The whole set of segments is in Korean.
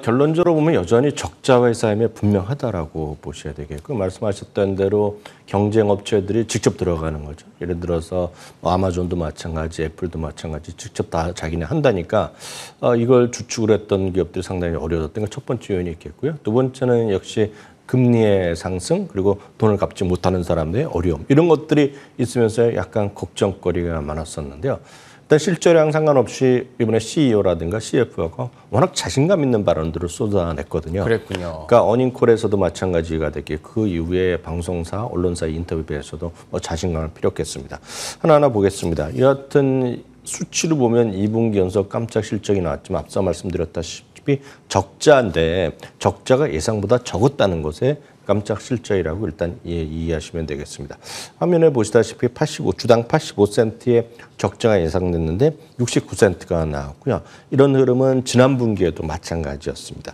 결론적으로 보면 여전히 적자와의 싸움이 분명하다라고 보셔야 되겠고 말씀하셨던 대로 경쟁업체들이 직접 들어가는 거죠. 예를 들어서 아마존도 마찬가지, 애플도 마찬가지 직접 다 자기네 한다니까 이걸 주축을 했던 기업들이 상당히 어려웠던 게 첫 번째 요인이 있겠고요. 두 번째는 역시 금리의 상승 그리고 돈을 갚지 못하는 사람들의 어려움 이런 것들이 있으면서 약간 걱정거리가 많았었는데요. 일단 실적이랑 상관없이 이번에 CEO라든가 CFO가 워낙 자신감 있는 발언들을 쏟아냈거든요. 그랬군요. 그러니까 어닝콜에서도 마찬가지가 됐기 그 이후에 방송사, 언론사 인터뷰에서도 자신감을 피력했습니다. 하나하나 보겠습니다. 여하튼 수치로 보면 2분기 연속 깜짝 실적이 나왔지만 앞서 말씀드렸다시피 적자인데 적자가 예상보다 적었다는 것에 깜짝 실적이라고 일단 이해하시면 되겠습니다. 화면에 보시다시피 주당 85센트의 적자가 예상됐는데 69센트가 나왔고요. 이런 흐름은 지난 분기에도 마찬가지였습니다.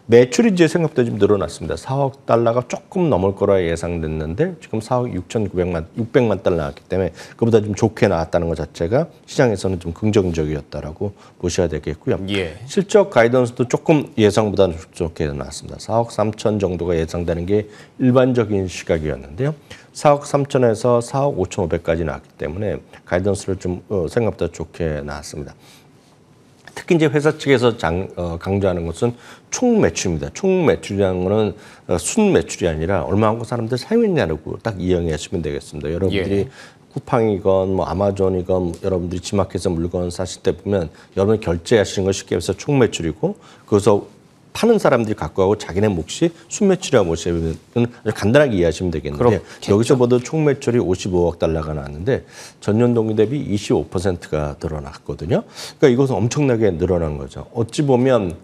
매출이 이제 생각보다 좀 늘어났습니다. 4억 달러가 조금 넘을 거라 예상됐는데 지금 4억 600만 달러 나왔기 때문에 그보다 좀 좋게 나왔다는 것 자체가 시장에서는 좀 긍정적이었다라고 보셔야 되겠고요. 예. 실적 가이던스도 조금 예상보다 좋게 나왔습니다. 4억 3천 정도가 예상되는 게 일반적인 시각이었는데요. 4억 3천에서 4억 5,500까지 나왔기 때문에 가이던스를 좀 생각보다 좋게 나왔습니다. 특히 이제 회사 측에서 강조하는 것은 총 매출입니다. 총 매출이라는 거는 순 매출이 아니라 얼마만큼 사람들 사용했냐고 딱 이해하시면 되겠습니다. 여러분들이 예. 쿠팡이건 뭐 아마존이건 여러분들이 지마켓에서 물건 사실 때 보면 여러분 결제하시는 걸 쉽게 해서 총 매출이고 그래서 파는 사람들이 갖고 가고 자기네 몫이 순매출이라고 보시면 간단하게 이해하시면 되겠는데 그렇겠죠. 여기서 보도 총 매출이 55억 달러가 나왔는데 전년 동기 대비 25%가 늘어났거든요. 그러니까 이것은 엄청나게 늘어난 거죠. 어찌 보면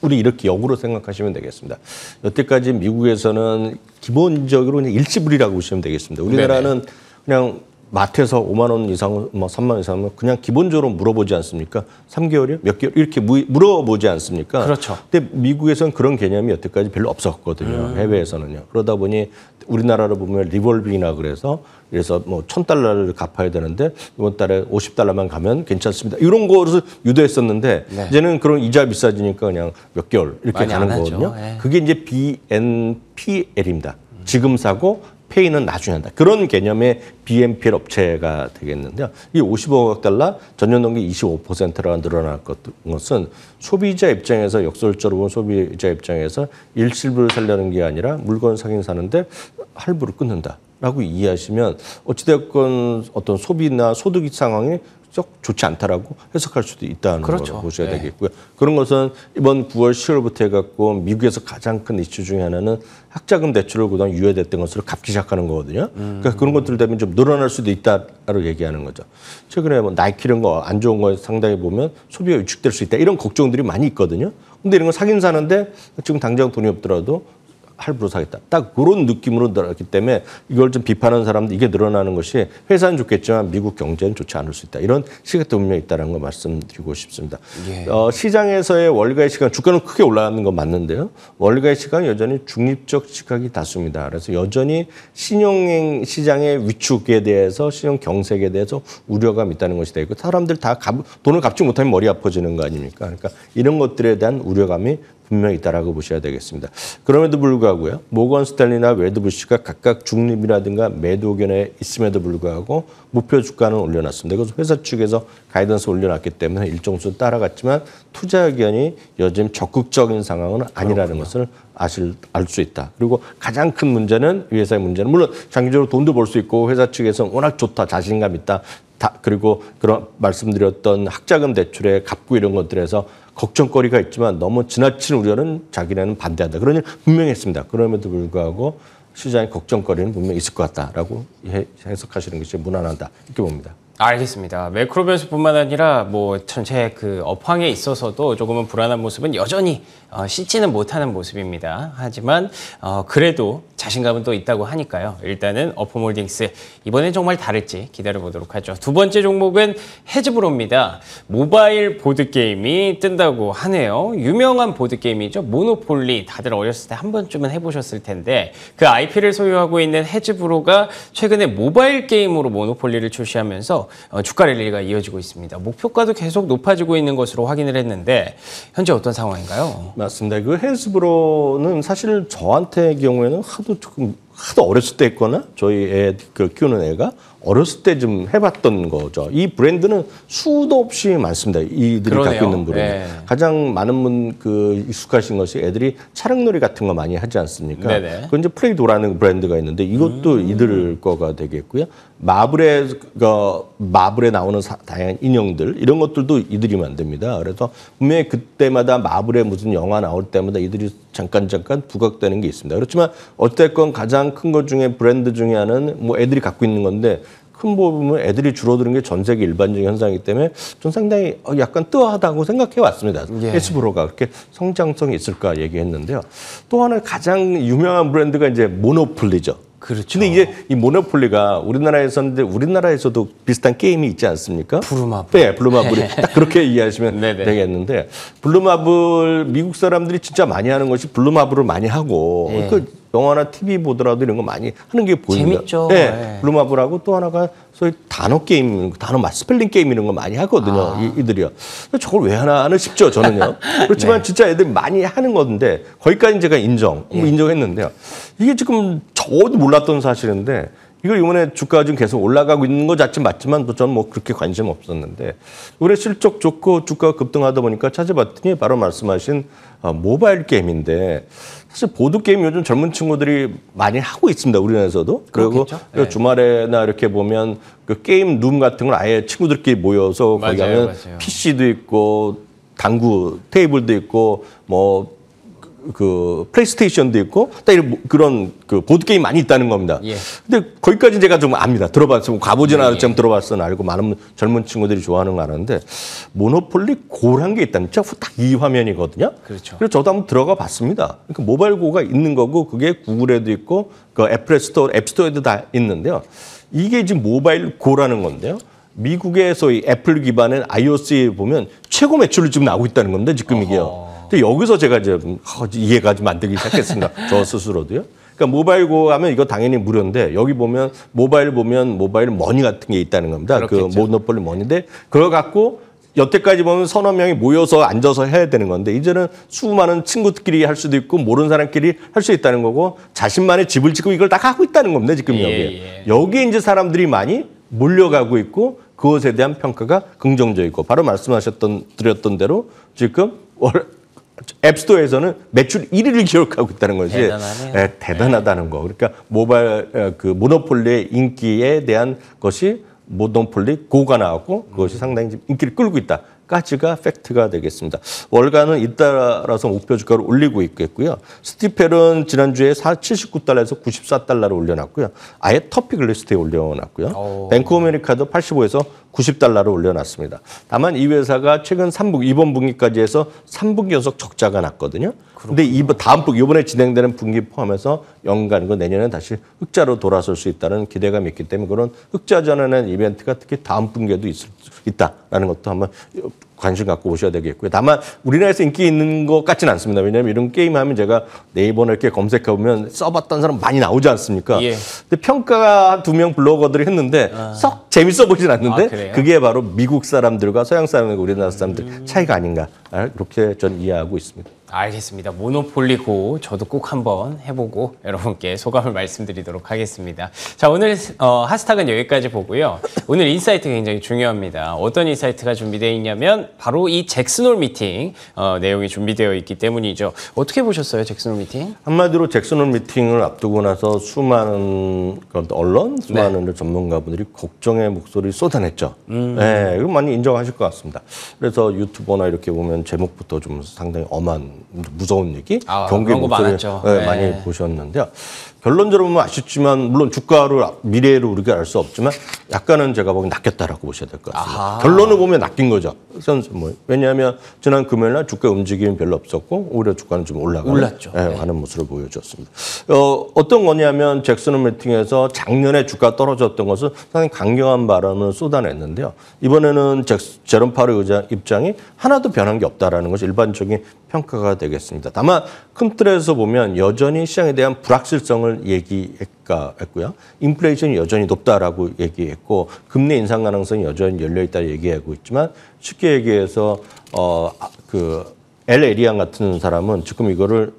우리 이렇게 역으로 생각하시면 되겠습니다. 여태까지 미국에서는 기본적으로 그냥 일시불이라고 보시면 되겠습니다. 우리나라는 네네. 그냥 마트에서 5만 원 이상, 뭐 3만 원 이상은 그냥 기본적으로 물어보지 않습니까? 3개월이요? 몇 개월? 이렇게 물어보지 않습니까? 그렇죠. 근데 미국에서는 그런 개념이 여태까지 별로 없었거든요. 해외에서는요. 그러다 보니 우리나라로 보면 리볼빙이나 그래서 뭐 1,000달러를 갚아야 되는데 이번 달에 50달러만 가면 괜찮습니다. 이런 거를 유도했었는데 네. 이제는 그런 이자 비싸지니까 그냥 몇 개월 이렇게 가는 거거든요. 그게 이제 BNPL입니다. 지금 사고 페이는 나중에 한다. 그런 개념의 BNPL 업체가 되겠는데요. 이 55억 달러 전년 동기 25%가 늘어날 것은 소비자 입장에서 역설적으로 본 소비자 입장에서 일시불을 살려는 게 아니라 물건 사긴 사는데 할부를 끊는다라고 이해하시면 어찌됐건 어떤 소비나 소득 상황이 썩 좋지 않다라고 해석할 수도 있다는 그렇죠. 걸 보셔야 되겠고요. 그런 것은 이번 9월, 10월부터 해갖고 미국에서 가장 큰 이슈 중에 하나는 학자금 대출을 그동안 유예됐던 것으로 갚기 시작하는 거거든요. 그러니까 그런 것들 때문에 좀 늘어날 수도 있다라고 얘기하는 거죠. 최근에 뭐 나이키 이런 거 안 좋은 거 상당히 보면 소비가 위축될 수 있다. 이런 걱정들이 많이 있거든요. 근데 이런 거 사긴 사는데 지금 당장 돈이 없더라도 할부로 사겠다. 딱 그런 느낌으로 늘어났기 때문에 이걸 좀 비판하는 사람들 이게 늘어나는 것이 회사는 좋겠지만 미국 경제는 좋지 않을 수 있다. 이런 시각도 분명히 있다는 거 말씀드리고 싶습니다. 예. 시장에서의 원가의 시간, 주가는 크게 올라가는 건 맞는데요. 원가의 시간은 여전히 중립적 시각이 다수입니다. 그래서 여전히 신용 시장의 위축에 대해서 신용 경색에 대해서 우려가 있다는 것이 되고 사람들 다 돈을 갚지 못하면 머리 아파지는 거 아닙니까? 그러니까 이런 것들에 대한 우려감이 분명히 있다라고 보셔야 되겠습니다. 그럼에도 불구하고요. 모건 스탠리나 웨드부시가 각각 중립이라든가 매도 의견에 있음에도 불구하고 목표 주가는 올려놨습니다. 그래서 회사 측에서 가이던스 올려놨기 때문에 일정 수 따라갔지만 투자 의견이 요즘 적극적인 상황은 아니라는 것을 알 수 있다. 그리고 가장 큰 문제는 이 회사의 문제는 물론 장기적으로 돈도 벌 수 있고 회사 측에서 워낙 좋다, 자신감 있다. 그리고 그런 말씀드렸던 학자금 대출에 갚고 이런 것들에서 걱정거리가 있지만 너무 지나친 우려는 자기네는 반대한다. 그런 일 분명히 했습니다. 그럼에도 불구하고 시장의 걱정거리는 분명히 있을 것 같다라고 해석하시는 것이 무난하다. 이렇게 봅니다. 알겠습니다. 매크로 변수뿐만 아니라 뭐 전체 그 업황에 있어서도 조금은 불안한 모습은 여전히 씻지는 못하는 모습입니다. 하지만 그래도 자신감은 또 있다고 하니까요. 일단은 어퍼몰딩스 이번엔 정말 다를지 기다려보도록 하죠. 두 번째 종목은 해즈브로입니다. 모바일 보드게임이 뜬다고 하네요. 유명한 보드게임이죠. 모노폴리. 다들 어렸을 때 한 번쯤은 해보셨을 텐데 그 IP를 소유하고 있는 해즈브로가 최근에 모바일 게임으로 모노폴리를 출시하면서 주가 랠리가 이어지고 있습니다. 목표가도 계속 높아지고 있는 것으로 확인을 했는데 현재 어떤 상황인가요? 맞습니다. 그 헬스브로는 사실 저한테 경우에는 하도 어렸을 때 했거나 저희 애 키우는 애가 어렸을 때 좀 해봤던 거죠. 이 브랜드는 수도 없이 많습니다. 이들이 그러네요. 갖고 있는 브랜드. 네. 가장 많은 분 익숙하신 것이 애들이 차량놀이 같은 거 많이 하지 않습니까? 네네. 그건 이제 플레이도라는 브랜드가 있는데 이것도 이들 거가 되겠고요. 마블에 나오는 다양한 인형들 이런 것들도 이들이 만듭니다. 그래서 분명히 그때마다 마블에 무슨 영화 나올 때마다 이들이 잠깐 부각되는 게 있습니다. 그렇지만 어쨌건 가장 큰 것 중에 브랜드 중에 하나는 뭐 애들이 갖고 있는 건데 큰 보면 애들이 줄어드는 게 전 세계 일반적인 현상이기 때문에 좀 상당히 약간 뜨하다고 생각해 왔습니다. 헬스브로가 그렇게 성장성이 있을까 얘기했는데요. 또 하나 가장 유명한 브랜드가 이제 모노폴리죠. 그렇죠. 근데 이제 이 모노폴리가 우리나라에서도 비슷한 게임이 있지 않습니까? 블루마블. 네, 블루마블이 딱 그렇게 이해하시면 되겠는데 블루마블 미국 사람들이 진짜 많이 하는 것이 블루마블을 많이 하고 그 영화나 TV 보더라도 이런 거 많이 하는 게 보입니다. 재밌죠. 네, 블루마블하고 또 하나가 소위 단어 게임, 단어 스펠링 게임 이런 거 많이 하거든요. 이들이요. 저걸 왜 하나 싶죠, 저는요. 그렇지만 진짜 애들이 많이 하는 건데 거기까지 제가 인정했는데요. 이게 지금 저도 몰랐던 사실인데 이걸 이번에 주가가 좀 계속 올라가고 있는 것 자체 맞지만 또 저는 뭐 그렇게 관심 없었는데 올해 실적 좋고 주가가 급등하다 보니까 찾아봤더니 바로 말씀하신 모바일 게임인데 사실 보드게임 요즘 젊은 친구들이 많이 하고 있습니다. 우리나라에서도. 그리고 주말에나 이렇게 보면 그 게임 룸 같은 걸 아예 친구들끼리 모여서 거기 가면 PC도 있고 당구 테이블도 있고 뭐 그 플레이스테이션도 있고 딱 이런 그런 그 보드 게임 많이 있다는 겁니다. 근데 거기까지 제가 좀 압니다. 들어봤으면 가보진 않았지만 들어봤으면 알고 많은 젊은 친구들이 좋아하는 거 아는데 모노폴리 고란 게 있다는 딱 이 화면이거든요. 그렇죠. 그래서 저도 한번 들어가 봤습니다. 그러니까 모바일 고가 있는 거고 그게 구글에도 있고 그 애플 스토어, 앱스토어에도 다 있는데요. 이게 지금 모바일 고라는 건데요. 미국의 소위 애플 기반의 iOS에 보면 최고 매출을 지금 나오고 있다는 건데 지금 이게요. 근데 여기서 제가 좀 이해가 좀 안 되기 시작했습니다. 저 스스로도요. 그러니까 모바일 고 하면 이거 당연히 무료인데 여기 보면 모바일 머니 같은 게 있다는 겁니다. 그렇겠죠. 그 모노폴리 머니인데 그걸 갖고 여태까지 보면 서너 명이 모여서 앉아서 해야 되는 건데 이제는 수많은 친구들끼리 할 수도 있고 모르는 사람끼리 할 수 있다는 거고 자신만의 집을 짓고 이걸 다 하고 있다는 겁니다. 지금 여기에. 여기에 이제 사람들이 많이 몰려가고 있고 그것에 대한 평가가 긍정적이고 바로 드렸던 대로 지금 앱스토어에서는 매출 1위를 기록하고 있다는 것이 대단하다는 거. 그러니까 모바일 그 모노폴리의 인기에 대한 것이 모노폴리 고가 나왔고 그것이 상당히 인기를 끌고 있다까지가 팩트가 되겠습니다. 월가는 잇따라서 목표 주가를 올리고 있겠고요. 스티펠은 지난주에 79달러에서 94달러로 올려놨고요. 아예 터픽 리스트에 올려놨고요. 뱅크 오브 아메리카도 85에서 90달러로 올려놨습니다. 다만 이 회사가 최근 이번 분기까지 해서 3분기 연속 적자가 났거든요. 근데 이번에 진행되는 분기 포함해서 연간과 내년에 다시 흑자로 돌아설 수 있다는 기대감이 있기 때문에 그런 흑자 전환의 이벤트가 특히 다음 분기에도 있을 수 있다라는 것도 한번 관심 갖고 오셔야 되겠고요. 다만 우리나라에서 인기 있는 것 같지는 않습니다. 왜냐하면 이런 게임 하면 제가 네이버나 이렇게 검색해보면 써봤던 사람 많이 나오지 않습니까? 근데 평가 2명 블로거들이 했는데 썩 재밌어 보진 않는데 그게 바로 미국 사람들과 서양 사람과 우리나라 사람들 차이가 아닌가 이렇게 저는 이해하고 있습니다. 알겠습니다. 모노폴리 고 저도 꼭 한번 해보고 여러분께 소감을 말씀드리도록 하겠습니다. 자, 오늘 핫스탁은 여기까지 보고요. 오늘 인사이트 굉장히 중요합니다. 어떤 인사이트가 준비되어 있냐면 바로 이 잭슨홀 미팅 내용이 준비되어 있기 때문이죠. 어떻게 보셨어요, 잭슨홀 미팅? 한마디로 잭슨홀 미팅을 앞두고 나서 수많은 언론, 수많은 전문가분들이 걱정의 목소리를 쏟아냈죠. 네, 이거 많이 인정하실 것 같습니다. 그래서 유튜버나 이렇게 보면 제목부터 좀 상당히 엄한 무서운 얘기, 경계 목소리 많이 보셨는데요. 결론적으로 보면 아쉽지만 물론 주가를 미래를 우리가 알 수 없지만 약간은 제가 보기엔 낚였다라고 보셔야 될 것 같습니다. 아하. 결론을 보면 낚인 거죠. 왜냐하면 지난 금요일 날 주가 움직임이 별로 없었고 오히려 주가는 좀 올랐죠. 하는 모습을 보여줬습니다. 어떤 거냐면 잭슨 미팅에서 작년에 주가 떨어졌던 것은 상당히 강경한 발언을 쏟아냈는데요. 이번에는 제롬 파월 의장 입장이 하나도 변한 게 없다라는 것이 일반적인 평가가 되겠습니다. 다만 큰 틀에서 보면 여전히 시장에 대한 불확실성을 얘기했고요. 인플레이션이 여전히 높다라고 얘기했고 금리 인상 가능성이 여전히 열려있다 얘기하고 있지만 쉽게 얘기해서 엘 에리안 같은 사람은 지금 이거를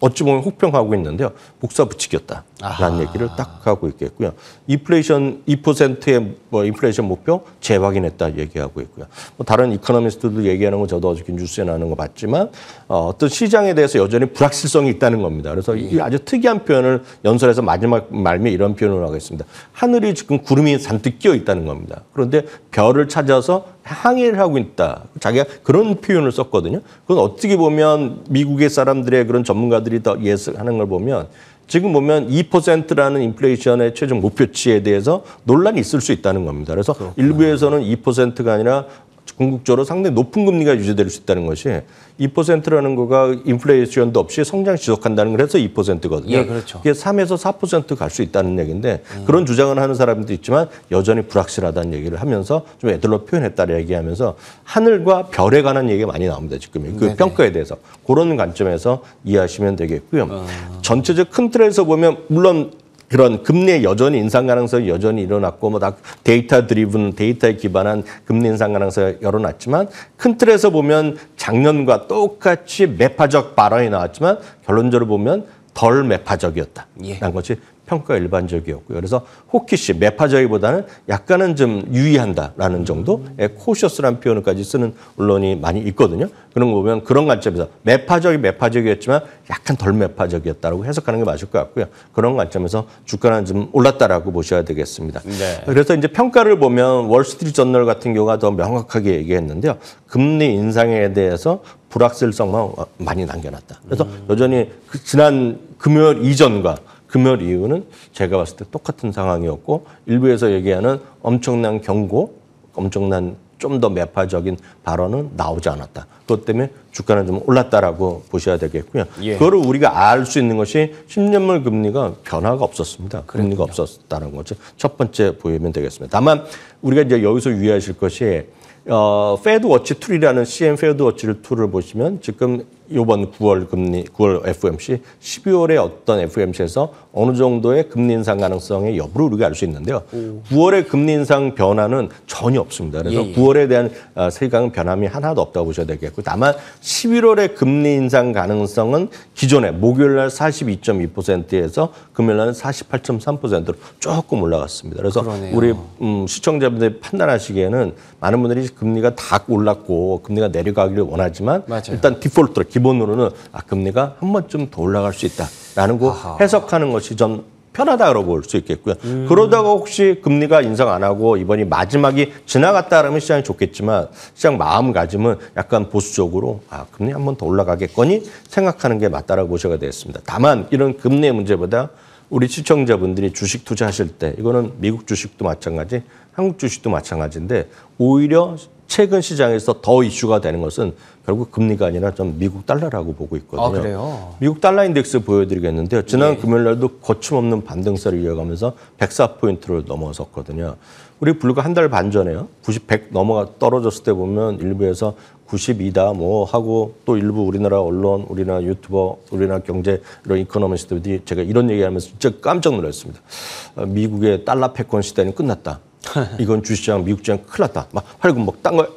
어찌 보면 혹평하고 있는데요. 목사 부치겠다라는 얘기를 딱 하고 있겠고요. 인플레이션 2%의 인플레이션 목표 재확인했다 얘기하고 있고요. 다른 이코노미스트도 얘기하는 거 저도 어저께 뉴스에 나오는 거 봤지만 어떤 시장에 대해서 여전히 불확실성이 있다는 겁니다. 그래서 이 아주 특이한 표현을 연설에서 마지막 말미에 이런 표현을 하겠습니다. 하늘이 지금 구름이 잔뜩 끼어 있다는 겁니다. 그런데 별을 찾아서 항해를 하고 있다. 자기가 그런 표현을 썼거든요. 그건 어떻게 보면 미국의 사람들의 그런 전문가들이 더 예측하는 걸 보면 지금 보면 2%라는 인플레이션의 최종 목표치에 대해서 논란이 있을 수 있다는 겁니다. 그래서 그렇구나. 일부에서는 2%가 아니라 궁극적으로 상당히 높은 금리가 유지될 수 있다는 것이 2%라는 거가 인플레이션도 없이 성장 지속한다는 걸 해서 2%거든요. 예, 그렇죠. 그게 3에서 4% 갈 수 있다는 얘기인데 그런 주장을 하는 사람도 있지만 여전히 불확실하다는 얘기를 하면서 좀 애들로 표현했다는 얘기하면서 하늘과 별에 관한 얘기가 많이 나옵니다. 지금 그 평가에 대해서. 그런 관점에서 이해하시면 되겠고요. 전체적 큰 틀에서 보면 물론 그런 금리의 여전히 인상 가능성이 여전히 일어났고 뭐 다 데이터 드리븐 데이터에 기반한 금리 인상 가능성이 일어났지만 큰 틀에서 보면 작년과 똑같이 매파적 발언이 나왔지만 결론적으로 보면 덜 매파적이었다라는 것이 평가가 일반적이었고요. 그래서 호키시 매파적이보다는 약간은 좀 유의한다라는 정도의 코셔스라는 표현까지 쓰는 언론이 많이 있거든요. 그런 거 보면 그런 관점에서 매파적이었지만 약간 덜 매파적이었다라고 해석하는 게 맞을 것 같고요. 그런 관점에서 주가는 좀 올랐다라고 보셔야 되겠습니다. 네. 그래서 이제 평가를 보면 월스트리트 저널 같은 경우가 더 명확하게 얘기했는데요. 금리 인상에 대해서 불확실성만 많이 남겨놨다. 그래서 여전히 지난 금요일 이전과 금요일 이후는 제가 봤을 때 똑같은 상황이었고 일부에서 얘기하는 엄청난 경고, 엄청난 좀 더 매파적인 발언은 나오지 않았다. 그것 때문에 주가는 좀 올랐다라고 보셔야 되겠고요. 그거를 우리가 알 수 있는 것이 10년물 금리가 변화가 없었습니다. 금리가 없었다는 것이 첫 번째 보이면 되겠습니다. 다만 우리가 이제 여기서 유의하실 것이 페드워치 툴이라는 CM 페드워치 툴을 보시면 지금 이번 9월 금리, 9월 FOMC, 12월에 어떤 FOMC에서 어느 정도의 금리 인상 가능성의 여부를 우리가 알 수 있는데요. 9월의 금리 인상 변화는 전혀 없습니다. 그래서 9월에 대한 세강 변함이 하나도 없다고 보셔야 되겠고, 다만 11월의 금리 인상 가능성은 기존에 목요일 날 42.2%에서 금요일 날은 48.3%로 조금 올라갔습니다. 그래서 그러네요. 우리 시청자분들이 판단하시기에는 많은 분들이 금리가 다 올랐고 금리가 내려가기를 원하지만 맞아요. 일단 디폴트로 기본으로는 금리가 한 번쯤 더 올라갈 수 있다라는 거 해석하는 것이 좀 편하다고 볼 수 있겠고요. 그러다가 혹시 금리가 인상 안 하고 이번이 마지막이 지나갔다 그러면 시장이 좋겠지만 시장 마음가짐은 약간 보수적으로 금리 한 번 더 올라가겠거니 생각하는 게 맞다라고 보셔야 되겠습니다. 다만 이런 금리의 문제보다 우리 시청자분들이 주식 투자하실 때 이거는 미국 주식도 마찬가지, 한국 주식도 마찬가지인데 오히려 최근 시장에서 더 이슈가 되는 것은 결국 금리가 아니라 좀 미국 달러라고 보고 있거든요. 그래요? 미국 달러 인덱스 보여드리겠는데요. 지난 금요일 날도 거침없는 반등세를 이어가면서 104포인트를 넘어섰거든요. 우리 불과 한 달 반 전에요. 100 넘어가 떨어졌을 때 보면 일부에서 92다 뭐 하고 또 일부 우리나라 언론, 우리나라 유튜버, 우리나라 경제 이런 이코노미스트들이 제가 이런 얘기하면서 진짜 깜짝 놀랐습니다. 미국의 달러 패권 시대는 끝났다. 이건 주시장, 미국 시장 큰일 났다. 막 팔고 막 딴 거.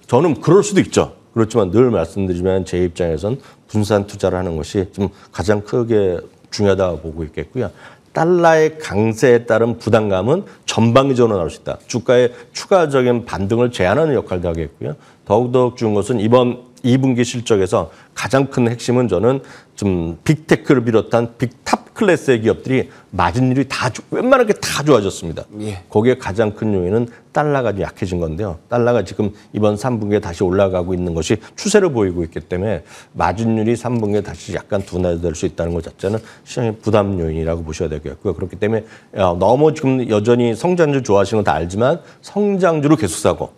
저는 그럴 수도 있죠. 그렇지만 늘 말씀드리면 제 입장에선 분산 투자를 하는 것이 좀 가장 크게 중요하다고 보고 있겠고요. 달러의 강세에 따른 부담감은 전방위적으로 나올 수 있다. 주가의 추가적인 반등을 제한하는 역할도 하겠고요. 더욱더 중요한 것은 이번 2분기 실적에서 가장 큰 핵심은 저는 좀 빅테크를 비롯한 빅탑 클래스의 기업들이 마진율이 웬만한 게 다 좋아졌습니다. 예. 거기에 가장 큰 요인은 달러가 좀 약해진 건데요. 달러가 지금 이번 3분기에 다시 올라가고 있는 것이 추세를 보이고 있기 때문에 마진율이 3분기에 다시 약간 둔화될 수 있다는 것 자체는 시장의 부담 요인이라고 보셔야 되겠고요. 그렇기 때문에 너무 지금 여전히 성장주 좋아하시는 건 다 알지만 성장주로 계속 사고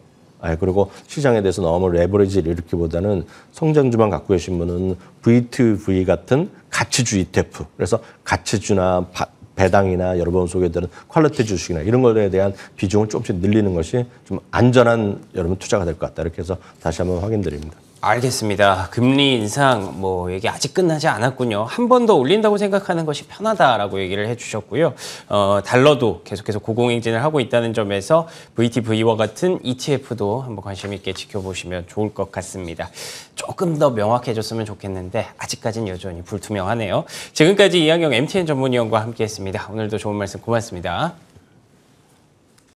그리고 시장에 대해서 너무 레버리지를 일으키기보다는 성장주만 갖고 계신 분은 V2V 같은 가치주 ETF, 그래서 가치주나 배당이나 여러 번 소개되는 퀄리티 주식이나 이런 것에 대한 비중을 조금씩 늘리는 것이 좀 안전한 여러분 투자가 될 것 같다. 이렇게 해서 다시 한번 확인드립니다. 알겠습니다. 금리 인상 얘기 아직 끝나지 않았군요. 한 번 더 올린다고 생각하는 것이 편하다라고 얘기를 해주셨고요. 달러도 계속해서 고공행진을 하고 있다는 점에서 VTV와 같은 ETF도 한번 관심 있게 지켜보시면 좋을 것 같습니다. 조금 더 명확해졌으면 좋겠는데 아직까지는 여전히 불투명하네요. 지금까지 이항영 MTN 전문위원과 함께했습니다. 오늘도 좋은 말씀 고맙습니다.